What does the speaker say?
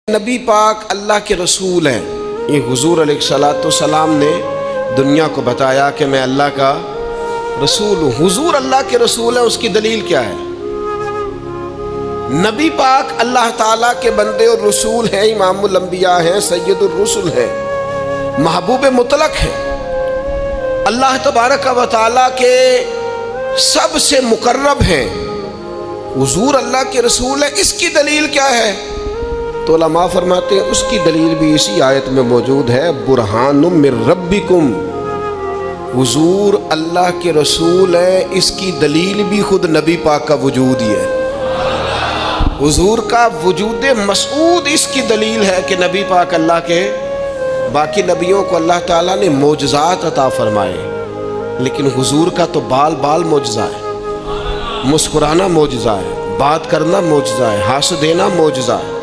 नबी पाक अल्लाह के रसूल हैं। ये हुजूर अलैहिस्सलाम ने दुनिया को बताया कि मैं अल्लाह का रसूल हूँ। हुजूर अल्लाह के रसूल है, उसकी दलील क्या है? नबी पाक अल्लाह ताला के बंदे और रसूल हैं, इमामुल अंबिया हैं, सैयदुर रुसुल हैं, महबूब मुतलक हैं, अल्लाह तबारक व तआला के सबसे मुकर्रब हैं। हुजूर अल्लाह के रसूल है, इसकी दलील क्या है? तो उलमा फरमाते हैं उसकी दलील भी इसी आयत में मौजूद है, बुरहानुम मिर रब्बिकुम। हुजूर अल्लाह के रसूल है, इसकी दलील भी खुद नबी पाक का वजूद ही है। हुजूर का वजूद मसऊद इसकी दलील है कि नबी पाक अल्लाह के, बाकी नबियों को अल्लाह ताला ने मोजज़ात अता फरमाए, लेकिन हुजूर का तो बाल बाल मोजज़ा है। मुस्कुराना मोजज़ा है, बात करना मोजज़ा है, हंस देना मोजज़ा है।